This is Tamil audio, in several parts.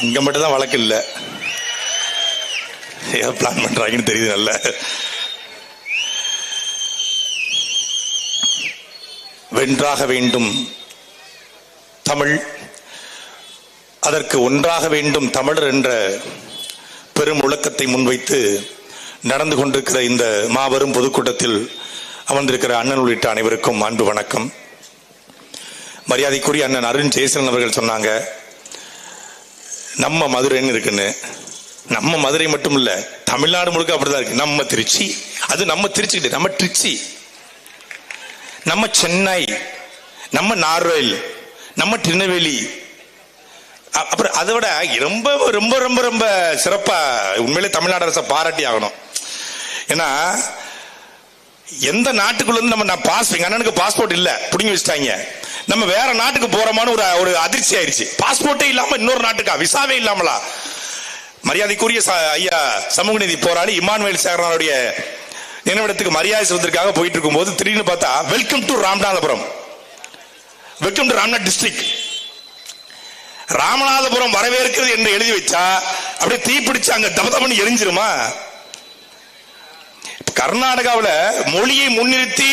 இங்க மட்டும் தான் வழக்கு இல்லை. ஏன் பிளான் பண்றாங்கன்னு தெரியுது. நல்ல வென்றாக வேண்டும் தமிழ், அதற்கு ஒன்றாக வேண்டும் தமிழர் என்ற பெரும் முழக்கத்தை முன்வைத்து நடந்து கொண்டிருக்கிற இந்த மாபெரும் பொதுக்கூட்டத்தில் அமர்ந்திருக்கிற அண்ணன் உள்ளிட்ட அனைவருக்கும் அன்பு வணக்கம். மரியாதைக்குரிய அண்ணன் அருண் ஜெயசீலன் அவர்கள் சொன்னாங்க, நம்ம மதுரைன்னு இருக்குன்னு. நம்ம மதுரை மட்டும் இல்ல, தமிழ்நாடு முழுக்க அப்படிதான் இருக்கு. நம்ம திருச்சி, அது நம்ம திருச்சி, நம்ம திருச்சி, நம்ம சென்னை, நம்ம நார்வேல், நம்ம திருநெல்வேலி. அப்புறம் அதை விட ரொம்ப ரொம்ப ரொம்ப ரொம்ப சிறப்பா உண்மையிலே தமிழ்நாடு அரசை பாராட்டி ஆகணும். ஏன்னா எந்த நாட்டுக்குள்ள இருந்து நம்ம எங்க அண்ணனுக்கு பாஸ்போர்ட் இல்ல, புடிங்கி வச்சுட்டாங்க. நம்ம வேற நாட்டுக்கு போறோமான ஒரு அதிர்ச்சி ஆயிடுச்சு. பாஸ்போர்ட்டே இல்லாம இன்னொரு நாட்டுக்கா, விசாவே இல்லாமலா. மரியாதைக்குரிய ஐயா சமூக நீதி போராளி இமானுவேல் சேகரனுடைய நினைவிடத்துக்கு மரியாதை செலுத்துறதுக்காக போயிட்டு இருக்கும் போது திடீர்னு பார்த்தா welcome to Ramanathapuram, welcome to Ramnath district, Ramanathapuram வரவேற்கிறது என்று எழுதி வச்சா அப்படியே தீப்பிடிச்சு அங்க தபதபன்னு எரிஞ்சிருமா? கர்நாடகாவில் மொழியை முன்னிறுத்தி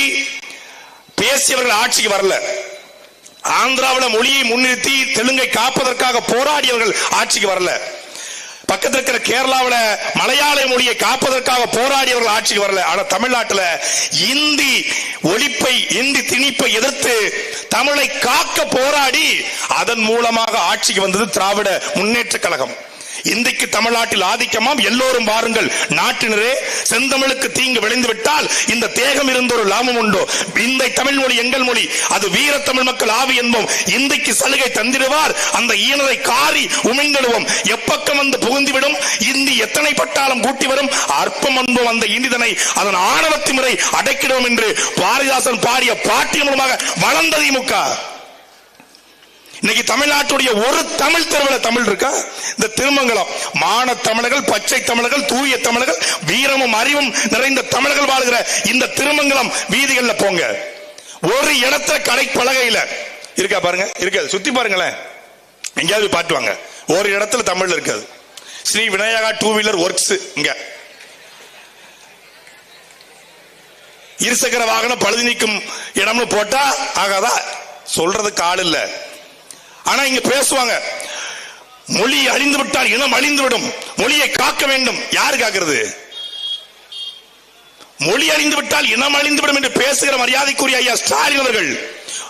பேசியவர்கள் ஆட்சிக்கு வரல. ஆந்திராவில் மொழியை முன்னிறுத்தி தெலுங்கை காப்பதற்காக போராடியவர்கள் ஆட்சிக்கு வரல. பக்கத்தில் இருக்கிற கேரளாவில் மலையாள மொழியை காப்பதற்காக போராடியவர்கள் ஆட்சிக்கு வரல. ஆனா தமிழ்நாட்டில் இந்தி ஒழிப்பை, இந்தி திணிப்பை எதிர்த்து தமிழை காக்க போராடி அதன் மூலமாக ஆட்சிக்கு வந்தது திராவிட முன்னேற்ற கழகம். இந்திக்கு தமிழ்நாட்டில் ஆதிக்கமாம், எல்லோரும் பாருங்கள் நாட்டினரே, செந்தமிழுக்கு தீங்கு விளைந்து விட்டால் இந்த தேகம் இருந்த ஒரு லாபம் உண்டோ? இந்த தமிழ் மொழி எங்கள் மொழி, அது வீர தமிழ் மக்கள் ஆவி என்போம். இந்திக்கு சலுகை தந்திடுவார், அந்த ஈனரை காரி உமிழ்ந்திடுவோம். எப்பக்கம் வந்து புகுந்துவிடும் இந்தி, எத்தனை பட்டாலும் கூட்டி வரும் அற்பம் என்போம் அந்த இந்திதனை, அதன் ஆணவத்தி முறை அடக்கிடுவோம் என்று பாரதிதாசன் பாடிய பாட்டின் மூலமாக வளர்ந்த திமுக. இன்னைக்கு தமிழ்நாட்டுடைய ஒரு தமிழ் தெருவில் தமிழ் இருக்கா? இந்த திருமங்கலம் மான தமிழர்கள், பச்சை தமிழர்கள், தூய தமிழர்கள், வீரமும் அறிவும் நிறைந்த தமிழர்கள் வாழ்கிற இந்த திருமங்கலம் வீதிகள்ல போங்க, ஒரு இடத்துல கடை பலகையில இருக்கா பாருங்க, இருக்காது. சுத்தி பாருங்களேன், எங்கேயாவது பாட்டுவாங்க, ஒரு இடத்துல தமிழ் இருக்காது. Shri Vinayaka two wheeler works இங்க இருசக்கர வாகனம் பழுது நீக்கும் இடம்னு போட்டா ஆகாதா? சொல்றதுக்கு ஆள் இல்ல. ஆனா இங்க பேசுவாங்க, மொழி அழிந்து விட்டால் இனம் அழிந்து விடும், மொழியை காக்க வேண்டும். யாரு காக்கிறது? மொழி அழிந்து விட்டால் இனம் அழிந்து விடும் என்று பேசுகிற மரியாதைக்குரிய ஐயா ஸ்டாலின் அவர்கள்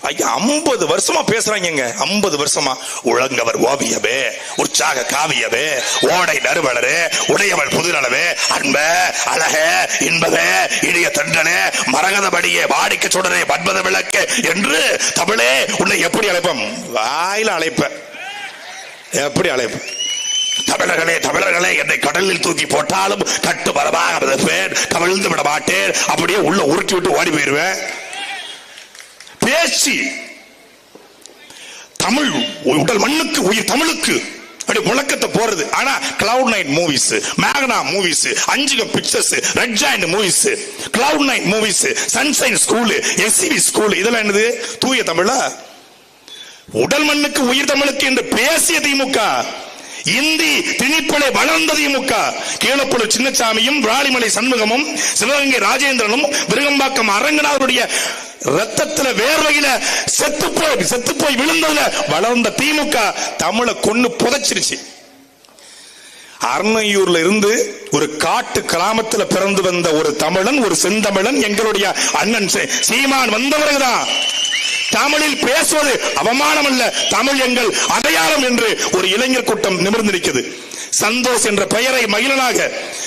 ஐயா 50 வருஷமா பேசுறாங்க. 50 வருஷமா உழங்கவர் ஓவியவே, உற்சாக காவியவே, ஓடை நறுவலரே, உடையவள் புதுநலவே, அன்ப அழக இன்பவே, இடிய தண்டனே, மரகதபடியே, வாடிக்க சுடரே, பத்மத விளக்கு என்று தமிழே உன்னை எப்படி அழைப்போம்? வாயில அழைப்ப, எப்படி அழைப்ப? தமிழர்களே தமிழர்களே, என்னை கடலில் தூக்கி போட்டாலும் கட்டு மரமாக கவிழ்ந்து விட மாட்டேன், அப்படியே உள்ள உருட்டி விட்டு ஓடி போயிருவேன். பேசி தமிழ் உடல் மண்ணுக்கு உயிர் தமிழுக்கு அப்படி முழக்கத்தை போறது. ஆனா கிளவுட் நைட் மூவிஸ், மேக்னா Movies, Anjugam Pictures, Red Giant Movies, Cloud Nine Movies, Sunshine School, SCV School, இதெல்லாம் என்னது? தூய தமிழா? உடல் மண்ணுக்கு உயிர் தமிழுக்கு என்று பேசிய திமுக, இந்தி திணிப்பலை வளர்ந்த திமுக. கீழப்பழு சின்னசாமியும், விராலிமலை சண்முகமும், சிவகங்கை ராஜேந்திரனும், விருகம்பாக்கம் அரங்கநாதருடைய ரத்தத்துல வேர்வையில செத்து போய் விழுந்ததுல வளர்ந்த திமுக தமிழை கொன்னு புதைச்சிருச்சு. அர்ணையூர்ல இருந்து ஒரு காட்டு கிராமத்துல பிறந்து வந்த ஒரு தமிழன், ஒரு செந்தமிழன், எங்களுடைய அண்ணன் சீமான் வந்தவர்கள்தான். தமிழில் பேசுவது அவமானம் அல்ல, தமிழ் எங்கள் அடையாளம் என்று ஒரு இளைஞர் கூட்டம் நிமிர்ந்திருக்கிறது. சந்தோஷ் என்ற பெயரை மகிழனாக,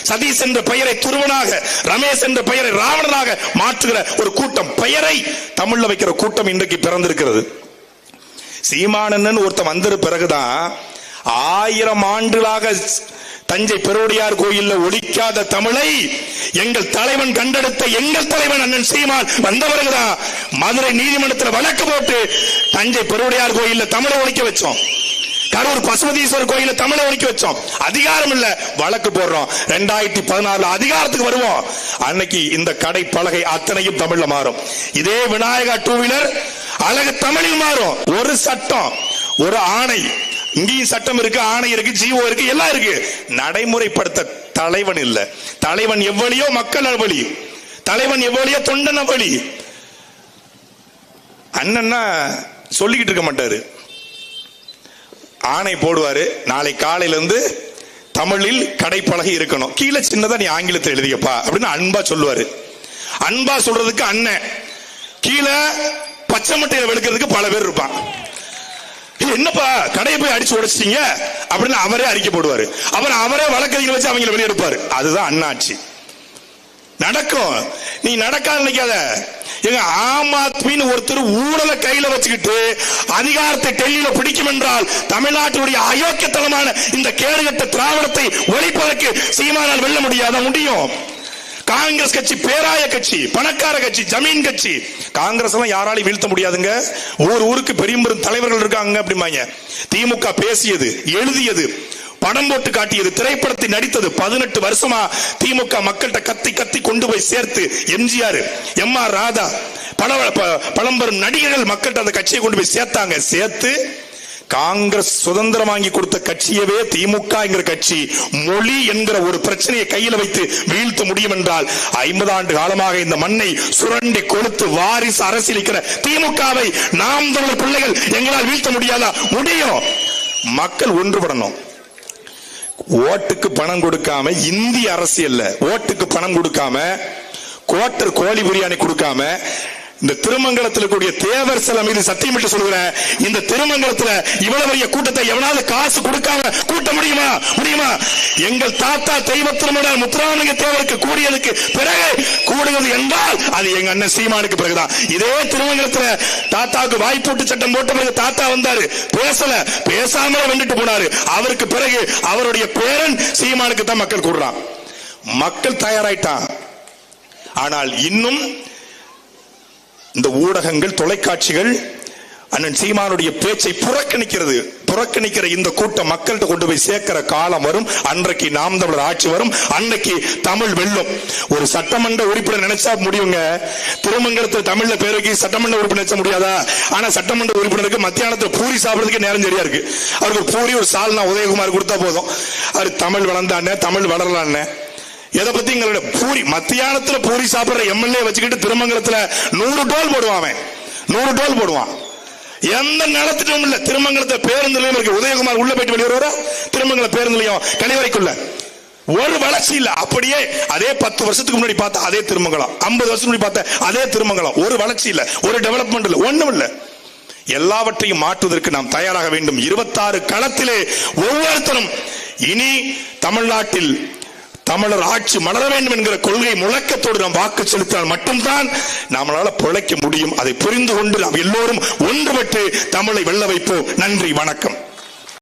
சதீஷ் என்ற பெயரை துருவனாக, ரமேஷ் என்ற பெயரை ராவணனாக மாற்றுகிற ஒரு கூட்டம், பெயரை தமிழ்ல வைக்கிற கூட்டம் இன்றைக்கு பிறந்திருக்கிறது. சீமானன் ஒருத்தன் வந்த பிறகுதான் 1000 ஆண்டுகளாக தஞ்சை பெருவுடையார் கோயில்ல ஒழிக்காத தமிழை எங்கள் தலைவன் கண்டெடுத்த எங்கள் தலைவன் அண்ணன் சீமான் வந்த பிறகுதான் மதுரை நீதிமன்றத்தில் வழக்கு போட்டு தஞ்சை பெருவுடையார் கோயில்ல தமிழை ஒழிக்க வச்சோம். கரூர் பசுபதீஸ்வரர் கோயில தமிழை ஒழிக்க வச்சோம். அதிகாரம் இல்ல, வழக்கு போடுறோம். 2016 அதிகாரத்துக்கு வருவோம், அன்னைக்கு இந்த கடை பலகை அத்தனையும் தமிழ்ல மாறும். இதே விநாயகா டூ வீலர் அழகு தமிழில் மாறும். ஒரு சட்டம், ஒரு ஆணை, இங்கேயும் சட்டம் இருக்கு, ஆணை இருக்கு, ஜீவோ இருக்கு, எல்லாம் இருக்கு. நடைமுறைப்படுத்த தலைவன் இல்ல. தலைவன் எவ்வளியோ மக்கள் அவ்வளி, தலைவன் எவ்வளியோ தொண்டன் அவ்வளி. அண்ணன்னா சொல்லிக்கிட்டு இருக்க மாட்டாரு, ஆணை போடுவாரு. நாளை காலையில இருந்து தமிழில் கடைப்பலகை இருக்கணும், கீழே சின்னதா நீ ஆங்கிலத்தில் எழுதியப்பா அப்படின்னு அன்பா சொல்லுவாரு. அன்பா சொல்றதுக்கு அண்ணன், கீழே பச்சை மட்டையில வெளுக்கிறதுக்கு பல பேர் இருப்பான். என்னப்பா கடையை போய் அடிச்சு உடைச்சிட்டீங்க அப்படின்னு அவரே அறிக்கை போடுவாரு. அப்புறம் அவரே வழக்கறிஞர் வச்சு அவங்களை வெளியெடுப்பாரு. அதுதான் அண்ணாட்சி நடக்கும். நீ நடக்காது நினைக்காத. எங்க ஆம் ஆத்மின்னு ஒருத்தர் ஊழலை கையில வச்சுக்கிட்டு அதிகாரத்தை டெல்லியில பிடிக்கும் என்றால் தமிழ்நாட்டுடைய அயோக்கியத்தனமான இந்த கேடுகட்ட திராவிடத்தை ஒழிப்பதற்கு சீமானால் வெல்ல முடியாத முடியும். காங்கிரஸ் கட்சி பேராய கட்சி, பணக்கார கட்சி, ஜமீன் கட்சி. காங்கிரஸ் எல்லாம் யாராலையும் வீழ்த்த முடியாதுங்க. ஊருக்கு பெரிய பெரும் தலைவர்கள் இருக்காங்க அப்படிமாங்க. திமுக பேசியது, எழுதியது, படம் போட்டு காட்டியது, திரைப்படத்தை நடித்தது 18 வருஷமா திமுக மக்கள்கிட்ட கத்தி கத்தி கொண்டு போய் சேர்த்து எம்ஜிஆர், எம்.ஆர். ராதா, பழம்பெரும் நடிகர்கள் மக்கள்கிட்ட அந்த கட்சியை கொண்டு போய் சேர்த்தாங்க. சேர்த்து காங்கிரஸ் சுதந்திரம் வாங்கி கொடுத்த கட்சியவே திமுக என்கிற கட்சி மொழி என்கிற ஒரு பிரச்சனையை கையில் வைத்து வீழ்த்த முடியும் என்றால் 50 ஆண்டு காலமாக இந்த மண்ணை சுரண்டி கொடுத்து வாரிசு அரசியலிக்கிற திமுகவை நாம் தமிழர் பிள்ளைகள் எங்களால் வீழ்த்த முடியாதா? முடியும். மக்கள் ஒன்றுபடணும். ஓட்டுக்கு பணம் கொடுக்காம, இந்திய அரசியல்ல ஓட்டுக்கு பணம் கொடுக்காம, கோட்டர் கோழி பிரியாணி கொடுக்காம, இந்த திருமங்கலத்தில் கூடிய தேவர் சிலை மீது சத்தியமிட்டு சொல்கிறேன், இந்த திருமங்கலத்தில் இவ்வளவு பெரிய கூட்டத்தை எவனாவது காசு கொடுக்காம கூட்ட முடியுமா? முடியுமா? எங்கள் தாத்தா தெய்வ திருமணம் முத்துராமலிங்க தேவருக்கு கூடியதுக்கு பிறகு கூடுவது என்றால் அது எங்க அண்ணன் சீமானுக்கு பிறகுதான். இதே திருமங்கலத்தில் தாத்தாவுக்கு வாய்ப்பூட்டு சட்டம் போட்ட பிறகு தாத்தா வந்தாரு, பேசாம வந்துட்டு போனாரு. அவருக்கு பிறகு அவருடைய பேரன் சீமானுக்கு தான் மக்கள் கூடுறான். மக்கள் தயாராயிட்டான். ஆனால் இன்னும் இந்த ஊடகங்கள், தொலைக்காட்சிகள் அண்ணன் சீமானுடைய பேச்சை புறக்கணிக்கிற இந்த கூட்டம் மக்கள்கிட்ட கொண்டு போய் சேர்க்கிற காலம் வரும். அன்றைக்கு நாம் தமிழர் ஆட்சி வரும். அன்னைக்கு தமிழ் வெல்லும். ஒரு சட்டமன்ற உறுப்பினர் நினைச்சா முடியுங்க. திருமங்கலத்தில் தமிழ்ல பேர் வைக்க சட்டமன்ற உறுப்பினர் நினைச்ச முடியாதா? ஆனா சட்டமன்ற உறுப்பினருக்கு மத்தியானத்தில் பூரி சாப்பிடுறதுக்கு நேரம் சரியா இருக்கு. அவருக்கு பூரி ஒரு சால்னா உதயகுமார் கொடுத்தா போதும். அவர் தமிழ் வளர்ந்தானே, தமிழ் வளரலான்னு. எதை பத்தி எங்களோட பூரி மத்தியானத்துல பூரி சாப்பிடுற எம்எல்ஏ வச்சுக்கிட்டு திருமங்கலத்துல 100 டோல் போடுவான். 100 டோல் போடுவான். எந்த நடத்திட்டும் இல்ல. திருமங்கலத்துல பேருந்து நிலையம் இருக்கு. உதயகுமார் உள்ள போயிட்டு வெளியே வருவாரா? திருமங்கலம் பேருந்து நிலையம் கழிவறைக்குள்ள ஒரு வளர்ச்சி இல்ல. அப்படியே அதே 10 வருஷத்துக்கு முன்னாடி பார்த்த அதே திருமங்கலம், 50 வருஷத்துக்கு முன்னாடி பார்த்த அதே திருமங்கலம். ஒரு வளர்ச்சி இல்ல, ஒரு டெவலப்மெண்ட் இல்ல, ஒண்ணும் இல்ல. எல்லாவற்றையும் மாற்றுவதற்கு நாம் தயாராக வேண்டும். 26 களத்திலே ஒவ்வொருத்தரும் இனி தமிழ்நாட்டில் தமிழர் ஆட்சி மலர வேண்டும் என்கிற கொள்கை முழக்கத்தோடு நாம் வாக்கு செலுத்தினால் மட்டும்தான் நம்மளால பிழைக்க முடியும். அதை புரிந்து கொண்டு நாம் எல்லோரும் ஒன்றுபட்டு தமிழை வெல்ல வைப்போம். நன்றி, வணக்கம்.